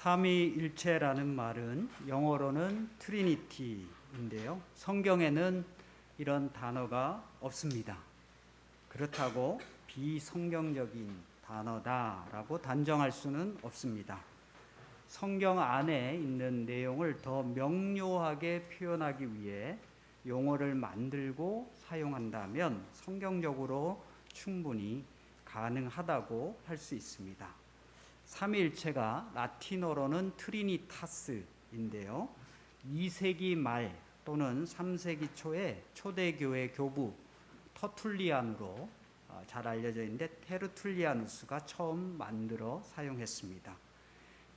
삼위일체라는 말은 영어로는 트리니티인데요. 성경에는 이런 단어가 없습니다. 그렇다고 비성경적인 단어다라고 단정할 수는 없습니다. 성경 안에 있는 내용을 더 명료하게 표현하기 위해 용어를 만들고 사용한다면 성경적으로 충분히 가능하다고 할 수 있습니다. 삼위일체가 라틴어로는 트리니타스인데요. 2세기 말 또는 3세기 초에 초대교회 교부 터툴리안으로 잘 알려져 있는데 테르툴리아누스가 처음 만들어 사용했습니다.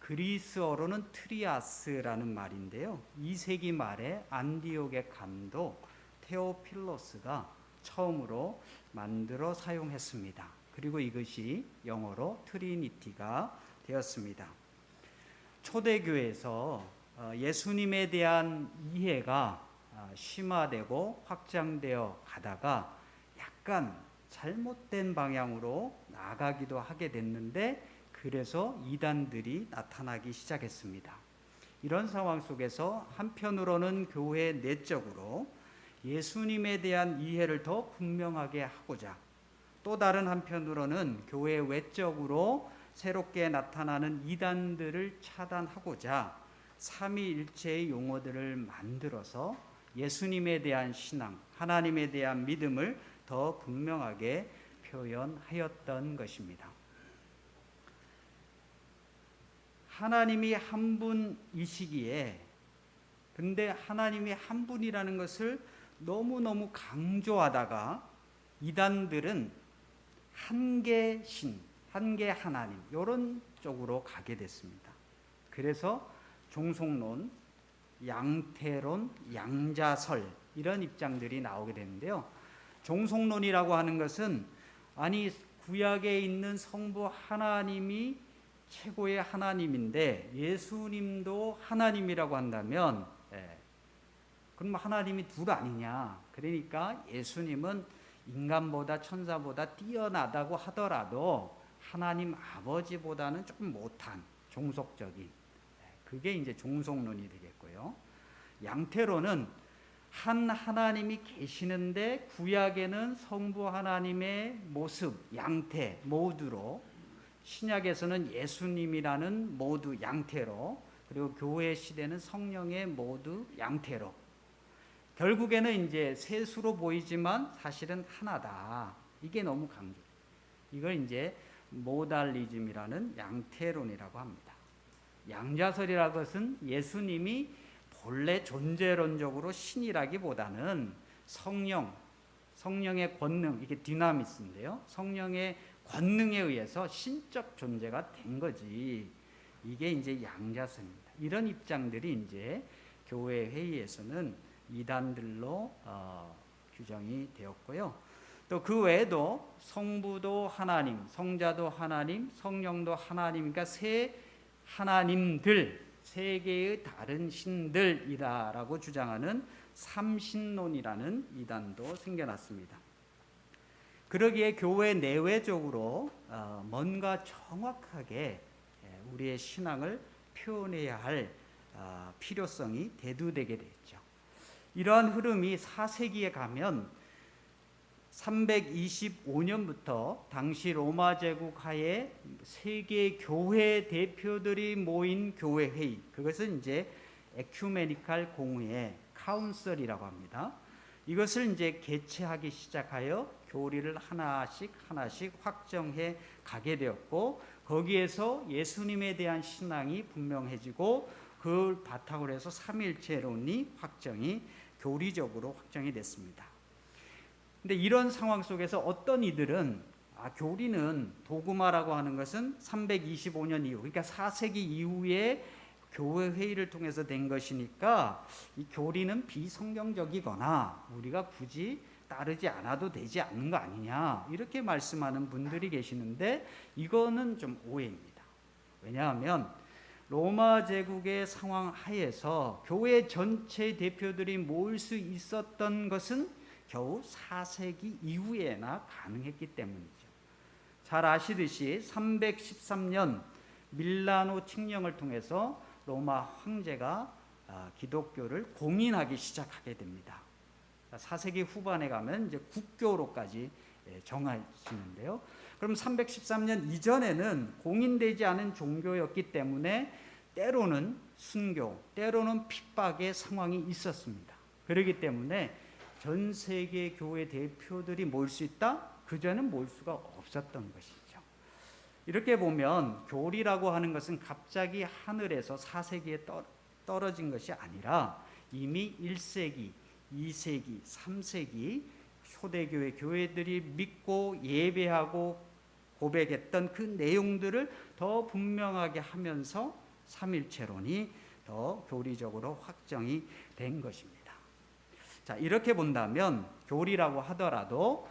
그리스어로는 트리아스라는 말인데요. 2세기 말에 안디옥의 감독 테오필로스가 처음으로 만들어 사용했습니다. 그리고 이것이 영어로 트리니티가 되었습니다. 초대교회에서 예수님에 대한 이해가 심화되고 확장되어 가다가 약간 잘못된 방향으로 나아가기도 하게 됐는데 그래서 이단들이 나타나기 시작했습니다. 이런 상황 속에서 한편으로는 교회 내적으로 예수님에 대한 이해를 더 분명하게 하고자 또 다른 한편으로는 교회 외적으로 새롭게 나타나는 이단들을 차단하고자 삼위일체의 용어들을 만들어서 예수님에 대한 신앙, 하나님에 대한 믿음을 더 분명하게 표현하였던 것입니다. 하나님이 한 분이시기에 근데 하나님이 한 분이라는 것을 너무너무 강조하다가 이단들은 한계 신, 한계 하나님 이런 쪽으로 가게 됐습니다. 그래서 종속론, 양태론, 양자설 이런 입장들이 나오게 되는데요. 종속론이라고 하는 것은 아니 구약에 있는 성부 하나님이 최고의 하나님인데 예수님도 하나님이라고 한다면 그럼 하나님이 둘 아니냐. 그러니까 예수님은 인간보다 천사보다 뛰어나다고 하더라도 하나님 아버지보다는 조금 못한 종속적인 그게 이제 종속론이 되겠고요. 양태론은 한 하나님이 계시는데 구약에는 성부 하나님의 모습, 양태 모두로 신약에서는 예수님이라는 모두 양태로 그리고 교회 시대는 성령의 모두 양태로 결국에는 이제 셋으로 보이지만 사실은 하나다. 이게 너무 강조. 이걸 이제 모달리즘이라는 양태론이라고 합니다. 양자설이라는 것은 예수님이 본래 존재론적으로 신이라기보다는 성령의 권능, 이게 디나미스인데요. 성령의 권능에 의해서 신적 존재가 된 거지. 이게 이제 양자설입니다. 이런 입장들이 이제 교회 회의에서는 이단들로 규정이 되었고요. 또 그 외에도 성부도 하나님, 성자도 하나님, 성령도 하나님, 그러니까 세 하나님들, 세 개의 다른 신들이다라고 주장하는 삼신론이라는 이단도 생겨났습니다. 그러기에 교회 내외적으로 뭔가 정확하게 우리의 신앙을 표현해야 할 필요성이 대두되게 됐죠. 이러한 흐름이 4세기에 가면 325년부터 당시 로마 제국 하에 세계 교회 대표들이 모인 교회 회의, 그것은 이제 에큐메니칼 공회, 카운슬이라고 합니다. 이것을 이제 개최하기 시작하여 교리를 하나씩 확정해 가게 되었고 거기에서 예수님에 대한 신앙이 분명해지고 그걸 바탕으로 해서 삼위일체론이 교리적으로 확정이 됐습니다. 근데 이런 상황 속에서 어떤 이들은 교리는 도그마라고 하는 것은 325년 이후, 그러니까 4세기 이후에 교회 회의를 통해서 된 것이니까 이 교리는 비성경적이거나 우리가 굳이 따르지 않아도 되지 않는 거 아니냐 이렇게 말씀하는 분들이 계시는데 이거는 좀 오해입니다. 왜냐하면 로마 제국의 상황 하에서 교회 전체 대표들이 모일 수 있었던 것은 겨우 4세기 이후에나 가능했기 때문이죠. 잘 아시듯이 313년 밀라노 칙령을 통해서 로마 황제가 기독교를 공인하기 시작하게 됩니다. 4세기 후반에 가면 이제 국교로까지 정하시는데요. 그럼 313년 이전에는 공인되지 않은 종교였기 때문에 때로는 순교, 때로는 핍박의 상황이 있었습니다. 그렇기 때문에 전 세계 교회 대표들이 모일 수 있다? 그전에는 모일 수가 없었던 것이죠. 이렇게 보면 교리라고 하는 것은 갑자기 하늘에서 4세기에 떨어진 것이 아니라 이미 1세기, 2세기, 3세기 초대교회 교회들이 믿고 예배하고 고백했던 그 내용들을 더 분명하게 하면서 삼일체론이 더 교리적으로 확정이 된 것입니다. 자, 이렇게 본다면 교리라고 하더라도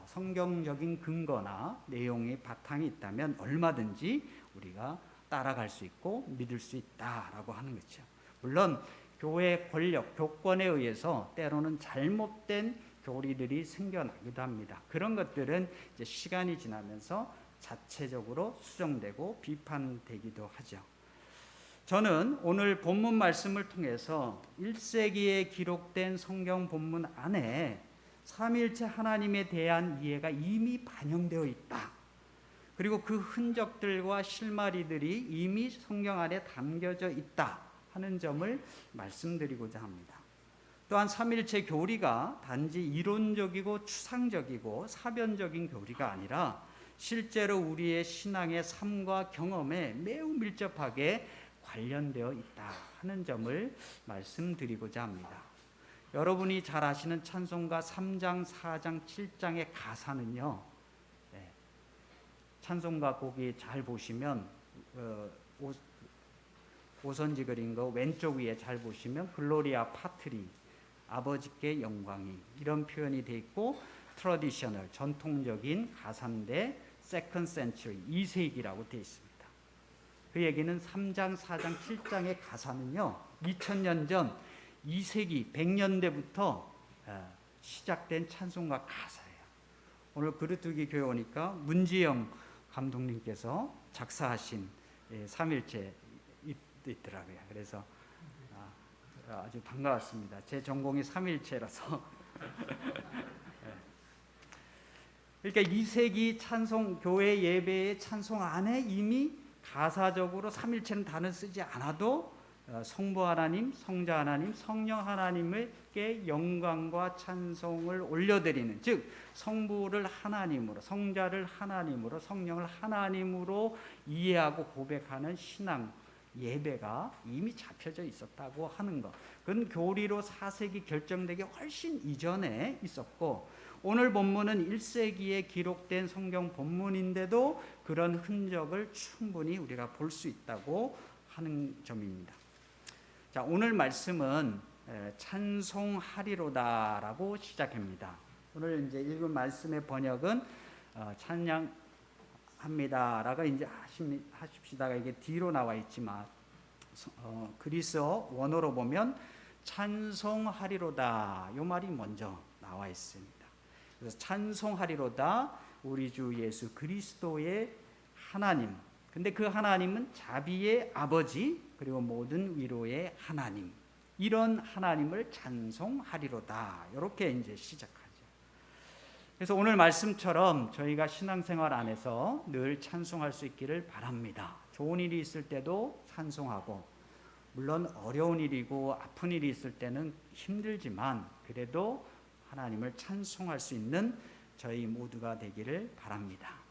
성경적인 근거나 내용의 바탕이 있다면 얼마든지 우리가 따라갈 수 있고 믿을 수 있다라고 하는 거죠. 물론 교회 권력, 교권에 의해서 때로는 잘못된 교리들이 생겨나기도 합니다. 그런 것들은 이제 시간이 지나면서 자체적으로 수정되고 비판되기도 하죠. 저는 오늘 본문 말씀을 통해서 1세기에 기록된 성경 본문 안에 삼위일체 하나님에 대한 이해가 이미 반영되어 있다. 그리고 그 흔적들과 실마리들이 이미 성경 안에 담겨져 있다 하는 점을 말씀드리고자 합니다. 또한 삼위일체 교리가 단지 이론적이고 추상적이고 사변적인 교리가 아니라 실제로 우리의 신앙의 삶과 경험에 매우 밀접하게 관련되어 있다 하는 점을 말씀드리고자 합니다. 여러분이 잘 아시는 찬송가 3장, 4장, 7장의 가사는요, 찬송가 곡이 잘 보시면 오선지 그린 거 왼쪽 위에 잘 보시면 글로리아 파트리, 아버지께 영광이, 이런 표현이 돼 있고, 트러디셔널, 전통적인 가사인데 세컨드 센츄리, 2세기라고 되어 있습니다. 그 얘기는 3장, 4장, 7장의 가사는요, 2000년 전 2세기 100년대부터 시작된 찬송가 가사예요. 오늘 그릇두기 교회 오니까 문지영 감독님께서 작사하신 삼일체 있더라고요. 그래서 아주 반가웠습니다. 제 전공이 삼일체라서. 그러니까 2세기 찬송, 교회 예배의 찬송 안에 이미 가사적으로 삼일체는 단어 쓰지 않아도 성부 하나님, 성자 하나님, 성령 하나님께 영광과 찬송을 올려드리는, 즉 성부를 하나님으로, 성자를 하나님으로, 성령을 하나님으로 이해하고 고백하는 신앙 예배가 이미 잡혀져 있었다고 하는 것. 그건 교리로 4세기 결정되기 훨씬 이전에 있었고, 오늘 본문은 1세기에 기록된 성경 본문인데도 그런 흔적을 충분히 우리가 볼 수 있다고 하는 점입니다. 자, 오늘 말씀은 찬송하리로다라고 시작합니다. 오늘 이제 읽은 말씀의 번역은 찬양합니다라고 이제 하십시다가 이게 뒤로 나와 있지만 그리스어 원어로 보면 찬송하리로다 이 말이 먼저 나와 있습니다. 그래서 찬송하리로다 우리 주 예수 그리스도의 하나님. 근데 그 하나님은 자비의 아버지 그리고 모든 위로의 하나님. 이런 하나님을 찬송하리로다. 이렇게 이제 시작하죠. 그래서 오늘 말씀처럼 저희가 신앙생활 안에서 늘 찬송할 수 있기를 바랍니다. 좋은 일이 있을 때도 찬송하고, 물론 어려운 일이고 아픈 일이 있을 때는 힘들지만 그래도 하나님을 찬송할 수 있는 저희 모두가 되기를 바랍니다.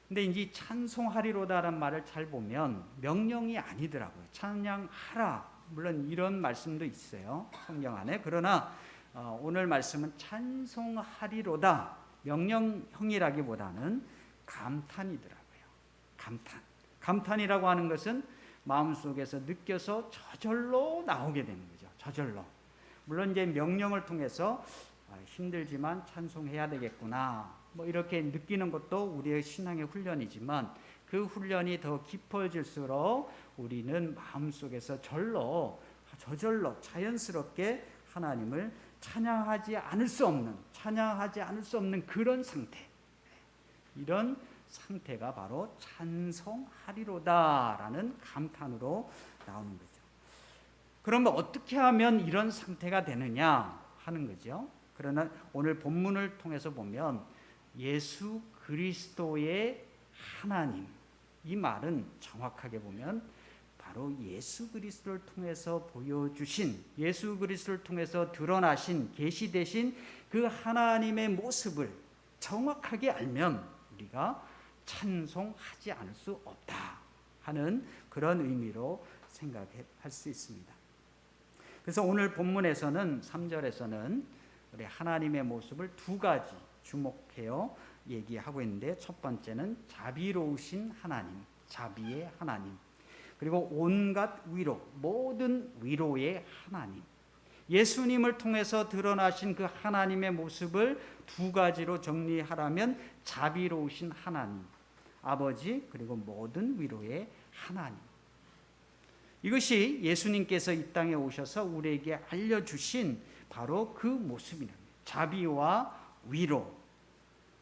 근데 이제 찬송하리로다라는 말을 잘 보면 명령이 아니더라고요. 찬양하라. 물론 이런 말씀도 있어요, 성경 안에. 그러나 오늘 말씀은 찬송하리로다. 명령형이라기보다는 감탄이더라고요. 감탄이라고 하는 것은 마음속에서 느껴서 저절로 나오게 되는 거죠. 저절로. 물론 이제 명령을 통해서 힘들지만 찬송해야 되겠구나, 뭐 이렇게 느끼는 것도 우리의 신앙의 훈련이지만, 그 훈련이 더 깊어질수록 우리는 마음속에서 저절로 자연스럽게 하나님을 찬양하지 않을 수 없는 그런 상태, 이런 상태가 바로 찬송하리로다라는 감탄으로 나오는 거죠. 그러면 어떻게 하면 이런 상태가 되느냐 하는 거죠. 그러나 오늘 본문을 통해서 보면 예수 그리스도의 하나님, 이 말은 정확하게 보면 바로 예수 그리스도를 통해서 보여주신, 예수 그리스도를 통해서 드러나신, 계시되신 그 하나님의 모습을 정확하게 알면 우리가 찬송하지 않을 수 없다 하는 그런 의미로 생각할 수 있습니다. 그래서 오늘 본문에서는 3절에서는 우리 하나님의 모습을 두 가지 주목해요 얘기하고 있는데, 첫 번째는 자비로우신 하나님, 자비의 하나님, 그리고 온갖 위로, 모든 위로의 하나님, 예수님을 통해서 드러나신 그 하나님의 모습을 두 가지로 정리하라면 자비로우신 하나님, 아버지, 그리고 모든 위로의 하나님. 이것이 예수님께서 이 땅에 오셔서 우리에게 알려주신 바로 그 모습이랍니다. 자비와 위로,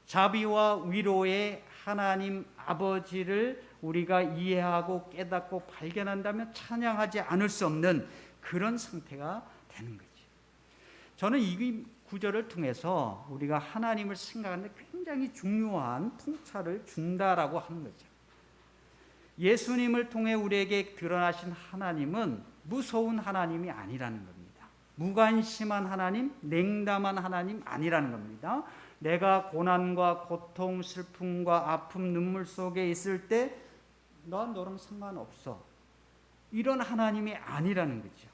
자비와 위로의 하나님 아버지를 우리가 이해하고 깨닫고 발견한다면 찬양하지 않을 수 없는 그런 상태가 되는 거죠. 저는 이 구절을 통해서 우리가 하나님을 생각하는데 굉장히 중요한 통찰을 준다라고 하는 거죠. 예수님을 통해 우리에게 드러나신 하나님은 무서운 하나님이 아니라는 겁니다. 무관심한 하나님, 냉담한 하나님 아니라는 겁니다. 내가 고난과 고통, 슬픔과 아픔, 눈물 속에 있을 때 난 너랑 상관없어, 이런 하나님이 아니라는 거죠.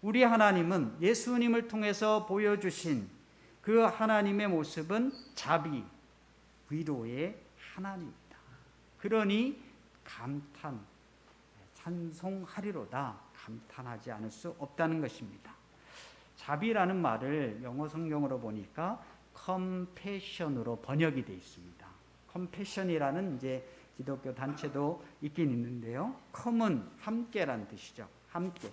우리 하나님은 예수님을 통해서 보여주신 그 하나님의 모습은 자비, 위로의 하나님입니다. 그러니 감탄, 찬송하리로다, 감탄하지 않을 수 없다는 것입니다. 자비라는 말을 영어 성경으로 보니까 compassion으로 번역이 되어 있습니다. compassion이라는 이제 기독교 단체도 있긴 있는데요. com은 함께라는 뜻이죠. 함께.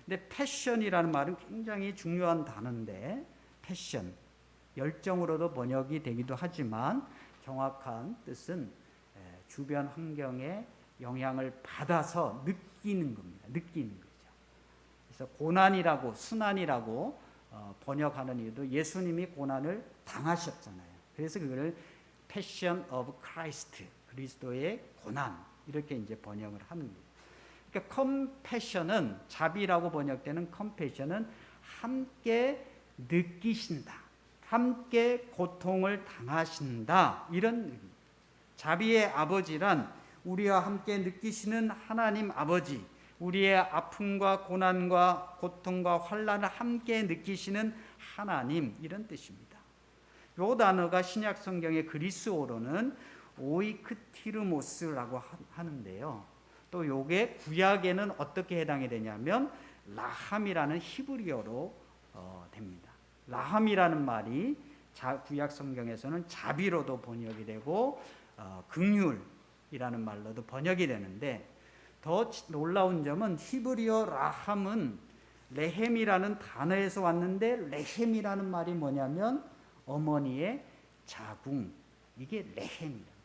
근데 passion이라는 말은 굉장히 중요한 단어인데, passion, 열정으로도 번역이 되기도 하지만 정확한 뜻은 주변 환경에 영향을 받아서 느끼는 겁니다. 느끼는 거죠. 그래서 고난이라고, 순환이라고 번역하는 이유도 예수님이 고난을 당하셨잖아요. 그래서 그거를 Passion of Christ, 그리스도의 고난, 이렇게 이제 번역을 하는 거예요. 그러니까 compassion은, 자비라고 번역되는 compassion은 함께 느끼신다, 함께 고통을 당하신다, 이런 의미입니다. 자비의 아버지란 우리와 함께 느끼시는 하나님 아버지, 우리의 아픔과 고난과 고통과 환난을 함께 느끼시는 하나님, 이런 뜻입니다. 이 단어가 신약 성경의 그리스어로는 오이크티르모스라고 하는데요. 또 요게 구약에는 어떻게 해당이 되냐면 라함이라는 히브리어로 됩니다. 라함이라는 말이 구약 성경에서는 자비로도 번역이 되고 긍휼이라는 말로도 번역이 되는데, 더 놀라운 점은 히브리어 라함은 레헴이라는 단어에서 왔는데, 레헴이라는 말이 뭐냐면 어머니의 자궁, 이게 레헴이에요.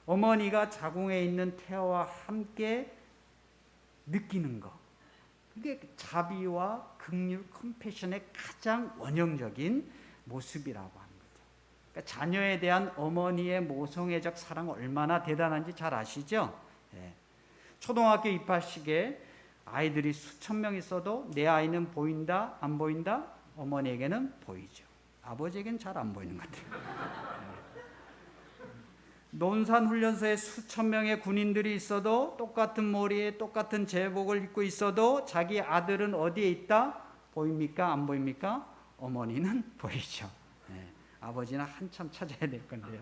어머니가 자궁에 있는 태아와 함께 느끼는 것, 그게 자비와 긍휼, 컴패션의 가장 원형적인 모습이라고 합니다. 그러니까 자녀에 대한 어머니의 모성애적 사랑 얼마나 대단한지 잘 아시죠? 네. 초등학교 입학식에 아이들이 수천 명 있어도 내 아이는 보인다, 안 보인다? 어머니에게는 보이죠. 아버지에게는 잘 안 보이는 것 같아요. 논산훈련소에 수천 명의 군인들이 있어도, 똑같은 머리에 똑같은 제복을 입고 있어도 자기 아들은 어디에 있다? 보입니까? 안 보입니까? 어머니는 보이죠. 네. 아버지는 한참 찾아야 될 건데요.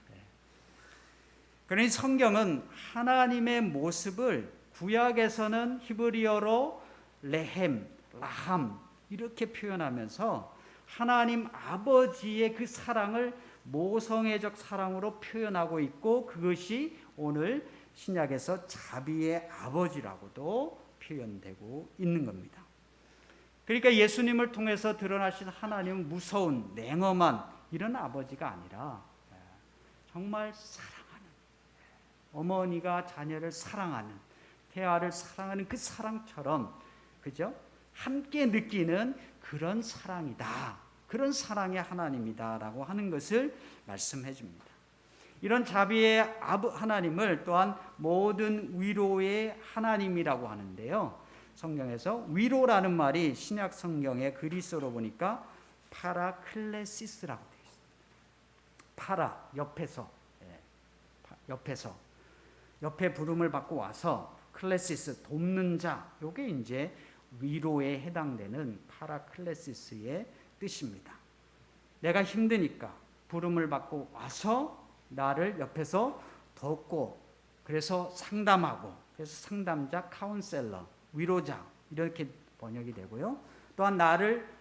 네. 그러니 성경은 하나님의 모습을 구약에서는 히브리어로 레헴, 라함 이렇게 표현하면서 하나님 아버지의 그 사랑을 모성애적 사랑으로 표현하고 있고, 그것이 오늘 신약에서 자비의 아버지라고도 표현되고 있는 겁니다. 그러니까 예수님을 통해서 드러나신 하나님은 무서운, 냉엄한 이런 아버지가 아니라 정말 사랑하는, 어머니가 자녀를 사랑하는, 태아를 사랑하는 그 사랑처럼, 그죠? 함께 느끼는 그런 사랑이다. 그런 사랑의 하나님이다라고 하는 것을 말씀해 줍니다. 이런 자비의 하나님을 또한 모든 위로의 하나님이라고 하는데요. 성경에서 위로라는 말이 신약 성경의 그리스어로 보니까 파라클레시스라고 되어 있습니다. 파라, 옆에 부름을 받고 와서, 클레시스, 돕는 자, 이게 이제 위로에 해당되는 파라클레시스의 뜻입니다. 내가 힘드니까 부름을 받고 와서 나를 옆에서 돕고, 그래서 상담하고, 그래서 상담자, 카운셀러, 위로자, 이렇게 번역이 되고요. 또한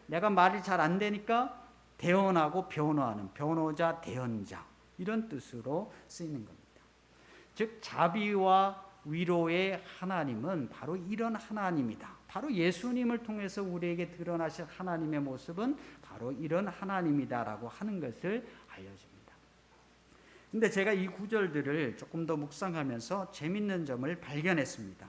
내가 말이 잘 안 되니까 대언하고 변호하는, 변호자, 대언자, 이런 뜻으로 쓰이는 겁니다. 즉 자비와 위로의 하나님은 바로 이런 하나님이다. 바로 예수님을 통해서 우리에게 드러나신 하나님의 모습은 바로 이런 하나님이다라고 하는 것을 알려줍니다. 근데 제가 이 구절들을 조금 더 묵상하면서 재밌는 점을 발견했습니다.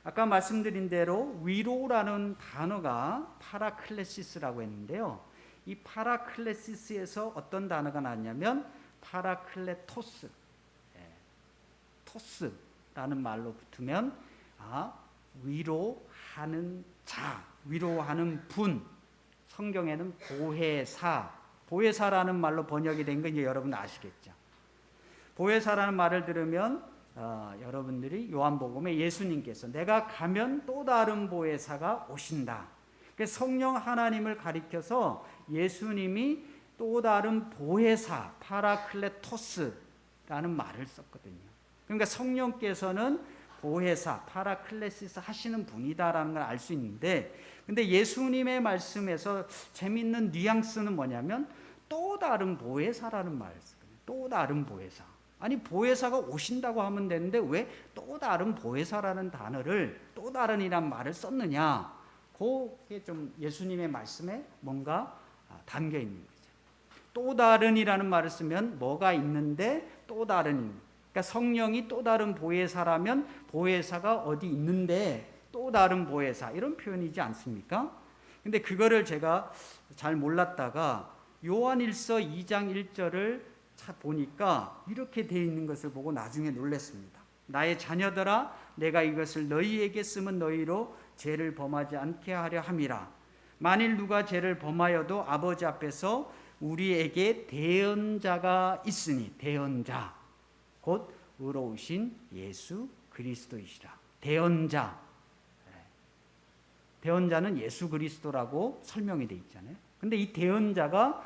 아까 말씀드린 대로 위로라는 단어가 파라클레시스라고 했는데요. 이 파라클레시스에서 어떤 단어가 나왔냐면 파라클레토스, 토스라는 말로 붙으면 위로하는 자, 위로하는 분, 성경에는 보혜사라는 말로 번역이 된 건 이제 여러분 아시겠죠. 보혜사라는 말을 들으면 여러분들이 요한복음에 예수님께서 내가 가면 또 다른 보혜사가 오신다. 성령 하나님을 가리켜서 예수님이 또 다른 보혜사, 파라클레토스라는 말을 썼거든요. 그러니까 성령께서는 보혜사, 파라클레시스 하시는 분이다라는 걸 알 수 있는데, 근데 예수님의 말씀에서 재밌는 뉘앙스는 뭐냐면 또 다른 보혜사라는 말을 쓰거든요. 또 다른 보혜사. 아니 보혜사가 오신다고 하면 되는데 왜 또 다른 보혜사라는 단어를, 또 다른이란 말을 썼느냐. 그게 좀 예수님의 말씀에 뭔가 담겨 있는 거죠. 또 다른이라는 말을 쓰면 뭐가 있는데 또 다른, 그러니까 성령이 또 다른 보혜사라면 보혜사가 어디 있는데 또 다른 보혜사, 이런 표현이지 않습니까? 근데 그거를 제가 잘 몰랐다가 요한일서 2장 1절을 보니까 이렇게 되어 있는 것을 보고 나중에 놀랐습니다. 나의 자녀들아, 내가 이것을 너희에게 쓰면 너희로 죄를 범하지 않게 하려 함이라. 만일 누가 죄를 범하여도 아버지 앞에서 우리에게 대언자가 있으니, 대언자 곧 의로우신 예수 그리스도이시라. 대언자는 예수 그리스도라고 설명이 되어 있잖아요. 근데 이 대언자가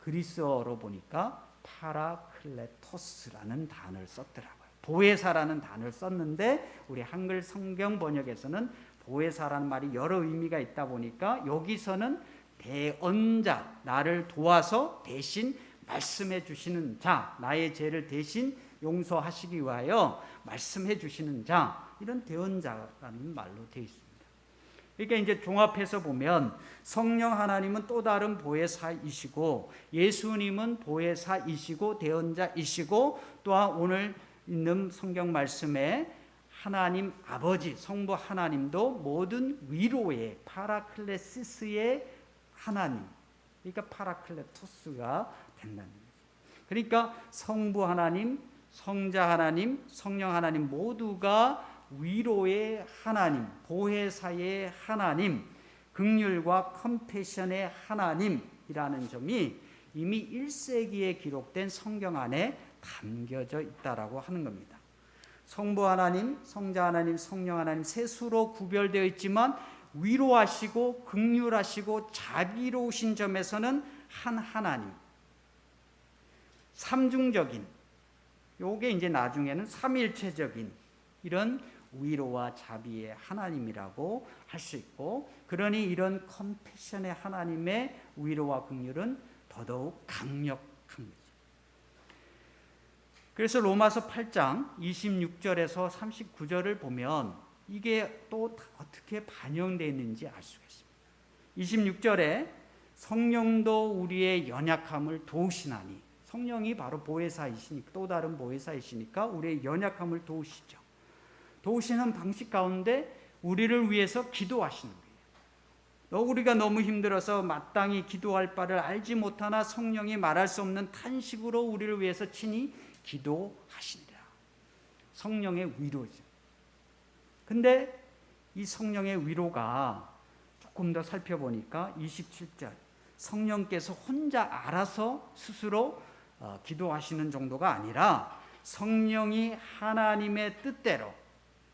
그리스어로 보니까 파라클레토스라는 단어를 썼더라고요. 보혜사라는 단어를 썼는데 우리 한글 성경 번역에서는 보혜사라는 말이 여러 의미가 있다 보니까 여기서는 대언자, 나를 도와서 대신 말씀해 주시는 자, 나의 죄를 대신 용서하시기 위하여 말씀해 주시는 자, 이런 대언자라는 말로 되어 있습니다. 그러니까 이제 종합해서 보면 성령 하나님은 또 다른 보혜사이시고, 예수님은 보혜사이시고 대언자이시고, 또한 오늘 있는 성경 말씀에 하나님 아버지, 성부 하나님도 모든 위로의 파라클레시스의 하나님, 그러니까 파라클레토스가 된다는 거죠. 그러니까 성부 하나님, 성자 하나님, 성령 하나님 모두가 위로의 하나님, 보혜사의 하나님, 긍휼과 컴패션의 하나님이라는 점이 이미 1세기에 기록된 성경 안에 담겨져 있다라고 하는 겁니다. 성부 하나님, 성자 하나님, 성령 하나님 셋으로 구별되어 있지만 위로하시고 긍휼하시고 자비로우신 점에서는 한 하나님, 삼중적인, 요게 이제 나중에는 삼일체적인 이런 위로와 자비의 하나님이라고 할 수 있고, 그러니 이런 컴패션의 하나님의 위로와 긍휼은 더더욱 강력한 거죠. 그래서 로마서 8장 26절에서 39절을 보면 이게 또 어떻게 반영되어 있는지 알 수가 있습니다. 26절에 성령도 우리의 연약함을 도우시나니, 성령이 바로 보혜사이시니까, 또 다른 보혜사이시니까 우리의 연약함을 도우시죠. 도우시는 방식 가운데 우리를 위해서 기도하시는 거예요. 우리가 너무 힘들어서 마땅히 기도할 바를 알지 못하나 성령이 말할 수 없는 탄식으로 우리를 위해서 친히 기도하시니라. 성령의 위로죠. 근데 이 성령의 위로가 조금 더 살펴보니까 27절, 성령께서 혼자 알아서 스스로 기도하시는 정도가 아니라 성령이 하나님의 뜻대로,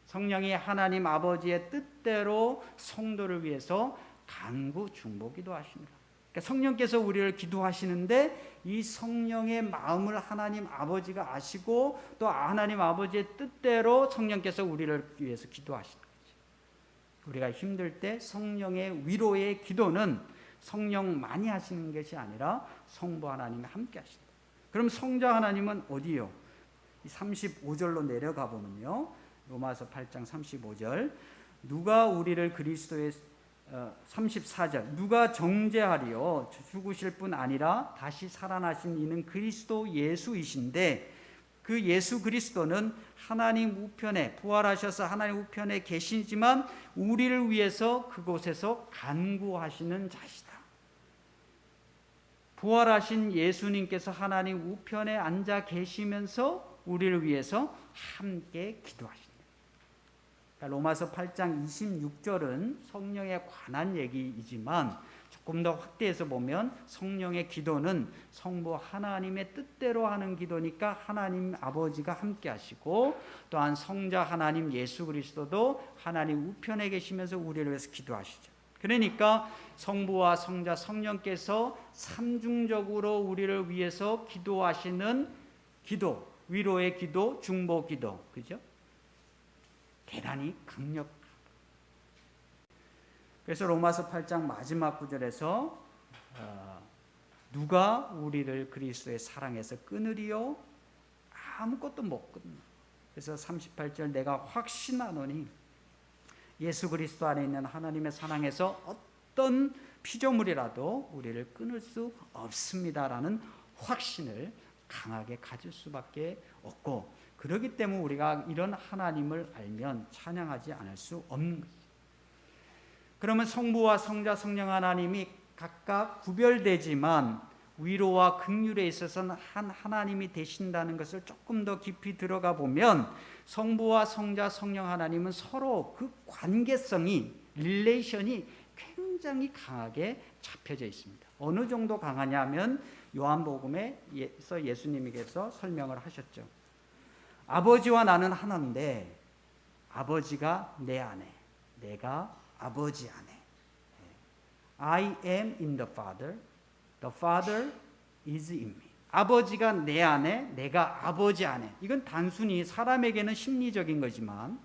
성령이 하나님 아버지의 뜻대로 성도를 위해서 간구 중보기도 하십니다. 그러니까 성령께서 우리를 기도하시는데 이 성령의 마음을 하나님 아버지가 아시고 또 하나님 아버지의 뜻대로 성령께서 우리를 위해서 기도하시는 거죠. 우리가 힘들 때 성령의 위로의 기도는 성령만이 하시는 것이 아니라 성부 하나님이 함께 하신다. 그럼 성자 하나님은 어디요? 35절로 내려가 보면요, 로마서 8장 35절, 누가 우리를 그리스도의 34절, 누가 정죄하리요? 죽으실 뿐 아니라 다시 살아나신 이는 그리스도 예수이신데 그 예수 그리스도는 하나님 우편에 부활하셔서 하나님 우편에 계시지만 우리를 위해서 그곳에서 간구하시는 자시다. 부활하신 예수님께서 하나님 우편에 앉아 계시면서 우리를 위해서 함께 기도하신다. 로마서 8장 26절은 성령에 관한 얘기이지만 조금 더 확대해서 보면 성령의 기도는 성부 하나님의 뜻대로 하는 기도니까 하나님 아버지가 함께 하시고 또한 성자 하나님 예수 그리스도도 하나님 우편에 계시면서 우리를 위해서 기도하시죠. 그러니까 성부와 성자 성령께서 삼중적으로 우리를 위해서 기도하시는 기도, 위로의 기도, 중보 기도, 그죠? 대단히 강력합니다. 그래서 로마서 8장 마지막 구절에서 누가 우리를 그리스도의 사랑에서 끊으리요? 아무것도 못 끊는. 그래서 38절, 내가 확신하노니 예수 그리스도 안에 있는 하나님의 사랑에서 어떤 피조물이라도 우리를 끊을 수 없습니다라는 확신을 강하게 가질 수밖에 없고, 그렇기 때문에 우리가 이런 하나님을 알면 찬양하지 않을 수 없는 거죠. 그러면 성부와 성자 성령 하나님이 각각 구별되지만 위로와 긍휼에 있어서는 한 하나님이 되신다는 것을 조금 더 깊이 들어가 보면 성부와 성자 성령 하나님은 서로 그 관계성이, 릴레이션이 굉장히 강하게 잡혀져 있습니다. 어느 정도 강하냐면 요한복음에서 예수님께서 설명을 하셨죠. 아버지와 나는 하나인데 아버지가 내 안에, 내가 아버지 안에. I am in the Father, the Father is in me. 아버지가 내 안에, 내가 아버지 안에. 이건 단순히 사람에게는 심리적인 거지만,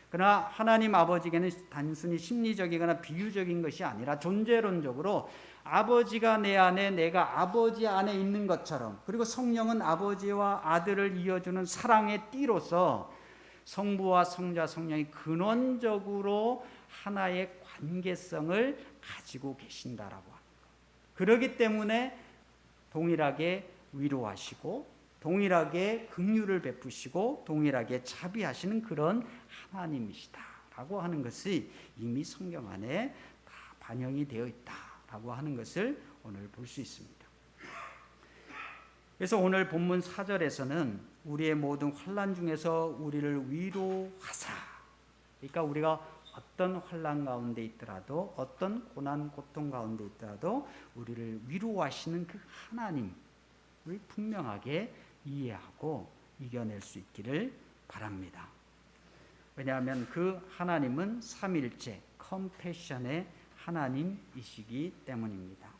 그러나 하나님 아버지에게는 단순히 심리적이거나 비유적인 것이 아니라 존재론적으로 아버지가 내 안에, 내가 아버지 안에 있는 것처럼, 그리고 성령은 아버지와 아들을 이어주는 사랑의 띠로서 성부와 성자 성령이 근원적으로 하나의 관계성을 가지고 계신다라고 합니다. 그렇기 때문에 동일하게 위로하시고 동일하게 긍휼을 베푸시고 동일하게 자비하시는 그런 하나님이시다라고 하는 것이 이미 성경 안에 다 반영이 되어 있다라고 하는 것을 오늘 볼 수 있습니다. 그래서 오늘 본문 4절에서는 우리의 모든 환난 중에서 우리를 위로하사, 그러니까 우리가 어떤 환난 가운데 있더라도 어떤 고난 고통 가운데 있더라도 우리를 위로하시는 그 하나님을 분명하게 이해하고 이겨낼 수 있기를 바랍니다. 왜냐하면 그 하나님은 삼일체 컴패션의 하나님이시기 때문입니다.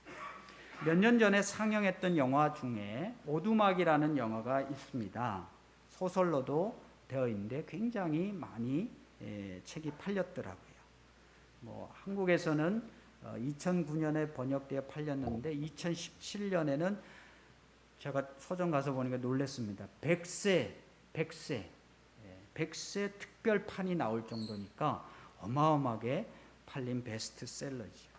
몇 년 전에 상영했던 영화 중에 오두막이라는 영화가 있습니다. 소설로도 되어 있는데 굉장히 많이 책이 팔렸더라고요. 한국에서는 2009년에 번역되어 팔렸는데 2017년에는 제가 서점 가서 보니까 놀랐습니다. 100세 특별판이 나올 정도니까 어마어마하게 팔린 베스트셀러죠.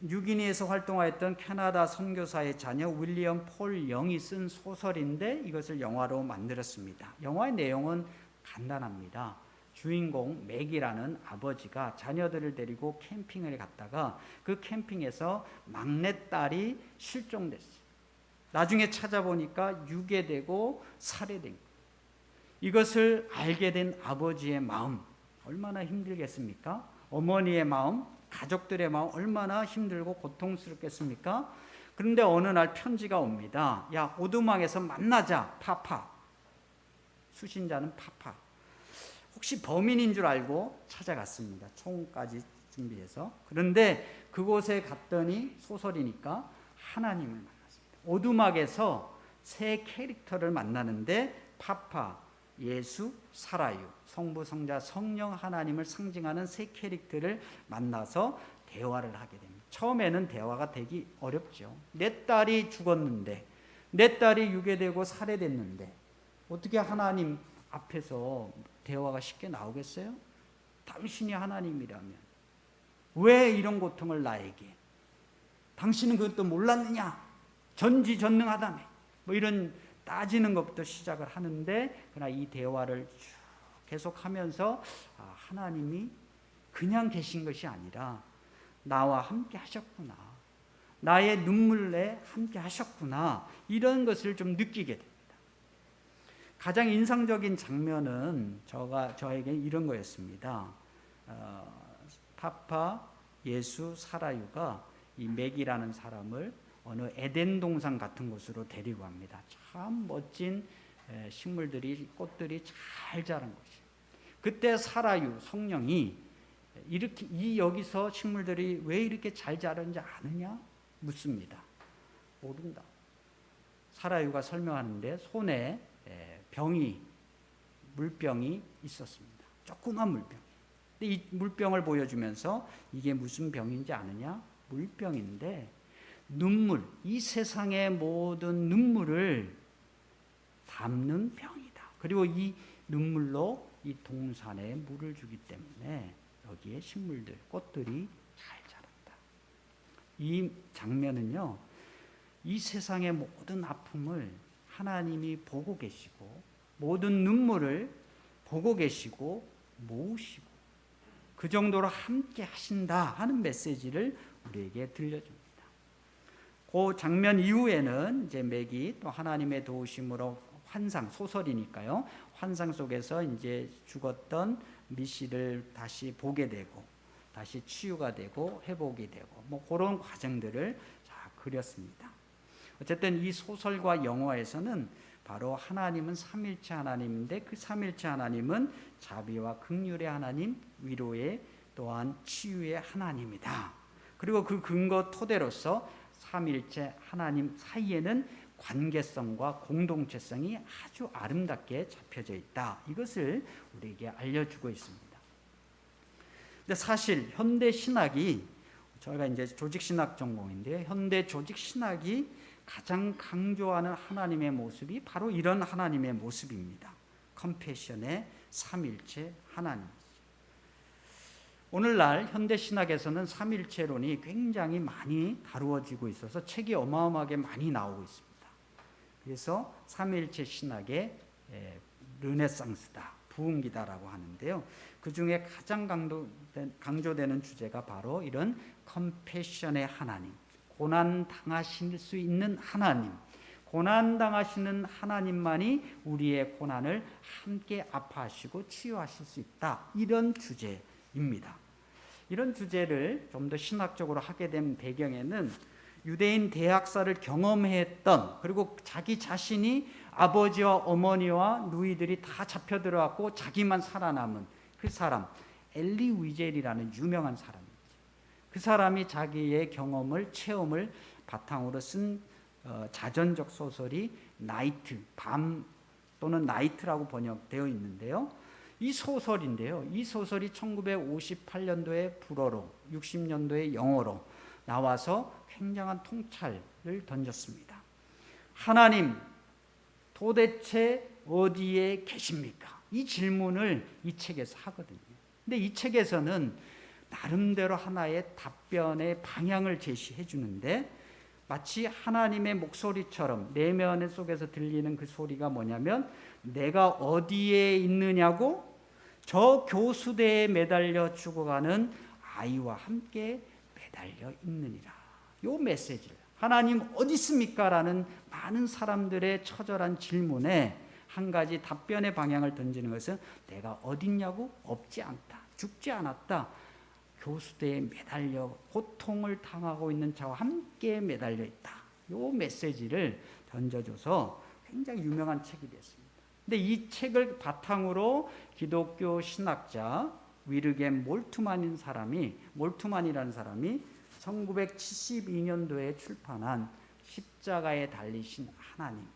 뉴기니에서 활동하였던 캐나다 선교사의 자녀 윌리엄 폴 영이 쓴 소설인데 이것을 영화로 만들었습니다. 영화의 내용은 간단합니다. 주인공 맥이라는 아버지가 자녀들을 데리고 캠핑을 갔다가 그 캠핑에서 막내딸이 실종됐어요. 나중에 찾아보니까 유괴되고 살해된 거예요. 이것을 알게 된 아버지의 마음 얼마나 힘들겠습니까? 어머니의 마음, 가족들의 마음 얼마나 힘들고 고통스럽겠습니까? 그런데 어느 날 편지가 옵니다. 야, 오두막에서 만나자, 파파. 수신자는 파파. 혹시 범인인 줄 알고 찾아갔습니다. 총까지 준비해서. 그런데 그곳에 갔더니 소설이니까 하나님을 만났습니다. 오두막에서 세 캐릭터를 만나는데 파파, 예수, 살아유, 성부, 성자, 성령 하나님을 상징하는 세 캐릭터를 만나서 대화를 하게 됩니다. 처음에는 대화가 되기 어렵죠. 내 딸이 죽었는데, 내 딸이 유괴되고 살해됐는데 어떻게 하나님 앞에서 대화가 쉽게 나오겠어요? 당신이 하나님이라면 왜 이런 고통을 나에게? 당신은 그것도 몰랐느냐? 전지전능하다며. 뭐 이런 따지는 것부터 시작을 하는데, 그러나 이 대화를 쭉 계속하면서 하나님이 그냥 계신 것이 아니라 나와 함께 하셨구나, 나의 눈물에 함께 하셨구나, 이런 것을 좀 느끼게 됩니다. 가장 인상적인 장면은 저에게 이런 거였습니다. 파파, 예수, 살아유가 이 맥이라는 사람을 어느 에덴 동산 같은 곳으로 데리고 갑니다. 참 멋진 식물들이, 꽃들이 잘 자란 곳이에요. 그때 살아유, 성령이 이렇게 여기서 식물들이 왜 이렇게 잘 자라는지 아느냐? 묻습니다. 모른다. 살아유가 설명하는데 손에 물병이 있었습니다. 조그만 물병. 근데 이 물병을 보여주면서 이게 무슨 병인지 아느냐? 물병인데 눈물, 이 세상의 모든 눈물을 담는 병이다. 그리고 이 눈물로 이 동산에 물을 주기 때문에 여기에 식물들, 꽃들이 잘 자란다. 이 장면은요, 이 세상의 모든 아픔을 하나님이 보고 계시고 모든 눈물을 보고 계시고 모으시고 그 정도로 함께 하신다 하는 메시지를 우리에게 들려줍니다. 그 장면 이후에는 이제 맥이 또 하나님의 도우심으로 환상, 소설이니까요, 환상 속에서 이제 죽었던 미시를 다시 보게 되고 다시 치유가 되고 회복이 되고 뭐 그런 과정들을 잘 그렸습니다. 어쨌든 이 소설과 영화에서는 바로 하나님은 삼일체 하나님인데 그 삼일체 하나님은 자비와 긍휼의 하나님, 위로의 또한 치유의 하나님이다. 그리고 그 근거 토대로서 삼일체 하나님 사이에는 관계성과 공동체성이 아주 아름답게 잡혀져 있다. 이것을 우리에게 알려주고 있습니다. 근데 사실 현대 신학이, 저희가 이제 조직신학 전공인데 현대 조직신학이 가장 강조하는 하나님의 모습이 바로 이런 하나님의 모습입니다. 컴패션의 삼일체 하나님. 오늘날 현대신학에서는 삼일체론이 굉장히 많이 다루어지고 있어서 책이 어마어마하게 많이 나오고 있습니다. 그래서 삼일체 신학의 르네상스다, 부흥기다라고 하는데요. 그 중에 가장 강조되는 주제가 바로 이런 컴패션의 하나님, 고난당하실 수 있는 하나님, 고난당하시는 하나님만이 우리의 고난을 함께 아파하시고 치유하실 수 있다. 이런 주제입니다. 이런 주제를 좀 더 신학적으로 하게 된 배경에는 유대인 대학살을 경험했던, 그리고 자기 자신이 아버지와 어머니와 누이들이 다 잡혀 들어갔고 자기만 살아남은 그 사람, 엘리 위젤이라는 유명한 사람입니다. 그 사람이 자기의 경험을, 체험을 바탕으로 쓴 자전적 소설이 나이트, 밤 또는 나이트라고 번역되어 있는데요. 이 소설인데요. 이 소설이 1958년도에 불어로, 60년도에 영어로 나와서 굉장한 통찰을 던졌습니다. 하나님, 도대체 어디에 계십니까? 이 질문을 이 책에서 하거든요. 근데 이 책에서는 나름대로 하나의 답변의 방향을 제시해 주는데, 마치 하나님의 목소리처럼 내면 속에서 들리는 그 소리가 뭐냐면, 내가 어디에 있느냐고 저 교수대에 매달려 죽어가는 아이와 함께 매달려 있느니라. 요 메시지를, 하나님 어디 있습니까? 라는 많은 사람들의 처절한 질문에 한 가지 답변의 방향을 던지는 것은, 내가 어디 있냐고? 없지 않다. 죽지 않았다. 교수대에 매달려 고통을 당하고 있는 자와 함께 매달려 있다. 요 메시지를 던져줘서 굉장히 유명한 책이 됐습니다. 근데 이 책을 바탕으로 기독교 신학자 위르겐 몰트만이라는 사람이 1972년도에 출판한 십자가에 달리신 하나님,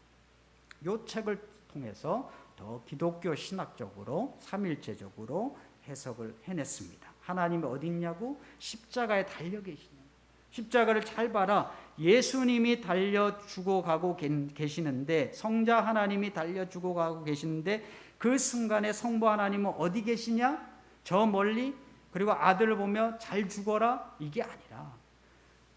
이 책을 통해서 더 기독교 신학적으로 삼일체적으로 해석을 해냈습니다. 하나님이 어디 있냐고? 십자가에 달려 계시는, 십자가를 잘 봐라. 예수님이 달려 죽어가고 계시는데, 성자 하나님이 달려 죽어가고 계시는데, 그 순간에 성부 하나님은 어디 계시냐? 저 멀리. 그리고 아들을 보며 잘 죽어라, 이게 아니라,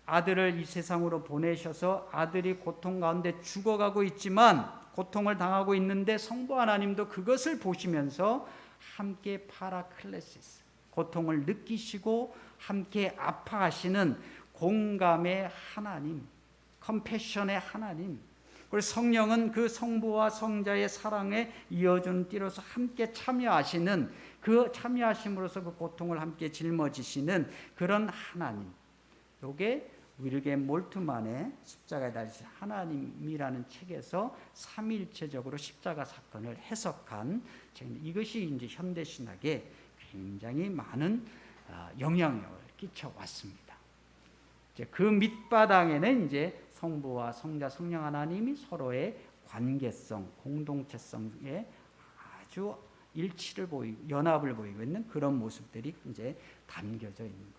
아들을 이 세상으로 보내셔서 아들이 고통 가운데 죽어가고 있지만, 고통을 당하고 있는데 성부 하나님도 그것을 보시면서 함께 파라클레시스, 고통을 느끼시고 함께 아파하시는 공감의 하나님, 컴패션의 하나님, 그리고 성령은 그 성부와 성자의 사랑에 이어준 띠로서 함께 참여하시는, 그 참여하심으로써 그 고통을 함께 짊어지시는 그런 하나님. 이게 위르겐 몰트만의 십자가에 달리신 하나님이라는 책에서 삼위일체적으로 십자가 사건을 해석한 책인데, 이것이 이제 현대 신학에 굉장히 많은 영향력을 끼쳐 왔습니다. 이제 그 밑바닥에는 이제 성부와 성자 성령 하나님이 서로의 관계성, 공동체성에 아주 일치를 보이고 연합을 보이고 있는 그런 모습들이 이제 담겨져 있는 거예요.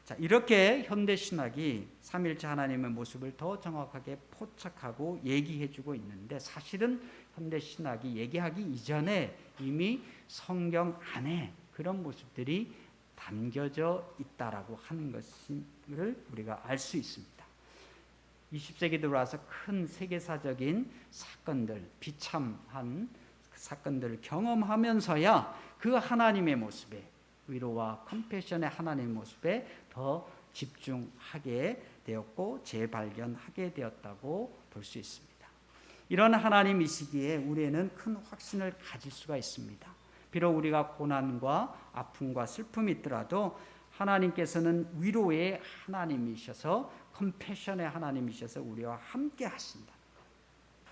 자, 이렇게 현대 신학이 삼일체 하나님의 모습을 더 정확하게 포착하고 얘기해주고 있는데, 사실은 현대 신학이 얘기하기 이전에 이미 성경 안에 그런 모습들이 담겨져 있다라고 하는 것을 우리가 알 수 있습니다. 20세기 들어와서 큰 세계사적인 사건들, 비참한 사건들을 경험하면서야 그 하나님의 모습에, 위로와 컴패션의 하나님의 모습에 더 집중하게 되었고 재발견하게 되었다고 볼 수 있습니다. 이런 하나님이시기에 우리는 큰 확신을 가질 수가 있습니다. 비록 우리가 고난과 아픔과 슬픔이 있더라도 하나님께서는 위로의 하나님이셔서, 컴패션의 하나님이셔서 우리와 함께 하신다.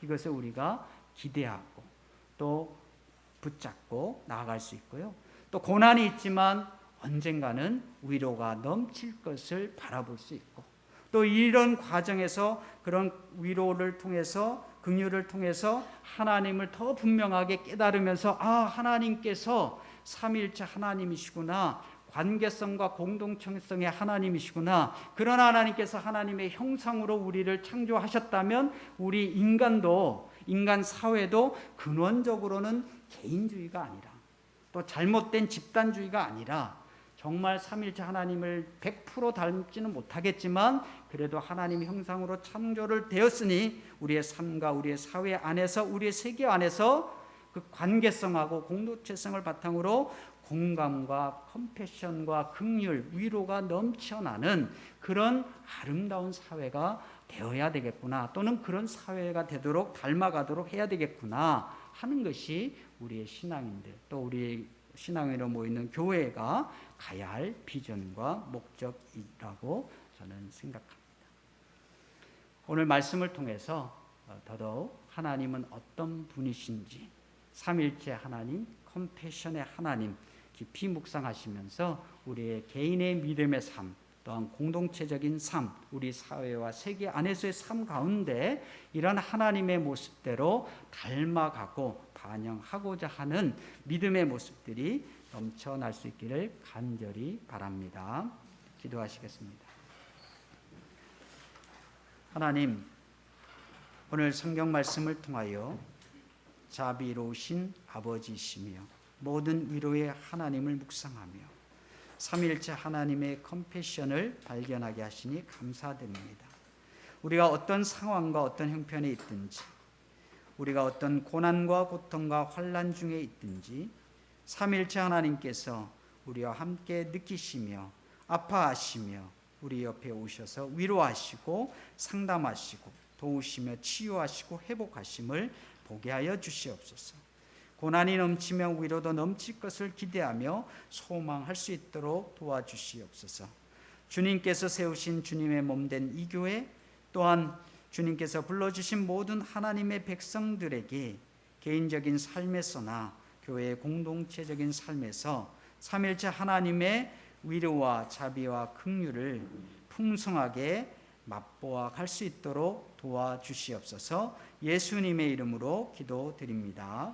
이것을 우리가 기대하고 또 붙잡고 나아갈 수 있고요. 또 고난이 있지만 언젠가는 위로가 넘칠 것을 바라볼 수 있고, 또 이런 과정에서 그런 위로를 통해서, 긍휼을 통해서 하나님을 더 분명하게 깨달으면서, 하나님께서 삼위일체 하나님이시구나, 관계성과 공동체성의 하나님이시구나, 그런 하나님께서 하나님의 형상으로 우리를 창조하셨다면 우리 인간도, 인간 사회도 근원적으로는 개인주의가 아니라, 또 잘못된 집단주의가 아니라, 정말 삼일체 하나님을 100% 닮지는 못하겠지만 그래도 하나님의 형상으로 창조를 되었으니 우리의 삶과 우리의 사회 안에서, 우리의 세계 안에서 그 관계성하고 공동체성을 바탕으로 공감과 컴패션과 긍휼, 위로가 넘쳐나는 그런 아름다운 사회가 되어야 되겠구나, 또는 그런 사회가 되도록 닮아가도록 해야 되겠구나 하는 것이 우리의 신앙인들, 또 우리의 신앙으로 모이는 교회가 가야 할 비전과 목적이라고 저는 생각합니다. 오늘 말씀을 통해서 더더욱 하나님은 어떤 분이신지, 삼일체 하나님, 컴패션의 하나님 깊이 묵상하시면서 우리의 개인의 믿음의 삶, 또한 공동체적인 삶, 우리 사회와 세계 안에서의 삶 가운데 이런 하나님의 모습대로 닮아가고 반영하고자 하는 믿음의 모습들이 넘쳐날 수 있기를 간절히 바랍니다. 기도하시겠습니다. 하나님, 오늘 성경 말씀을 통하여 자비로우신 아버지이시며 모든 위로의 하나님을 묵상하며 삼위일체 하나님의 컴패션을 발견하게 하시니 감사드립니다. 우리가 어떤 상황과 어떤 형편에 있든지, 우리가 어떤 고난과 고통과 환난 중에 있든지 삼위일체 하나님께서 우리와 함께 느끼시며 아파하시며 우리 옆에 오셔서 위로하시고 상담하시고 도우시며 치유하시고 회복하심을 보게 하여 주시옵소서. 고난이 넘치며 위로도 넘칠 것을 기대하며 소망할 수 있도록 도와주시옵소서. 주님께서 세우신 주님의 몸된 이 교회, 또한 주님께서 불러주신 모든 하나님의 백성들에게 개인적인 삶에서나 교회의 공동체적인 삶에서 삼위일체 하나님의 위로와 자비와 긍휼을 풍성하게 맛보아 갈 수 있도록 도와주시옵소서. 예수님의 이름으로 기도드립니다.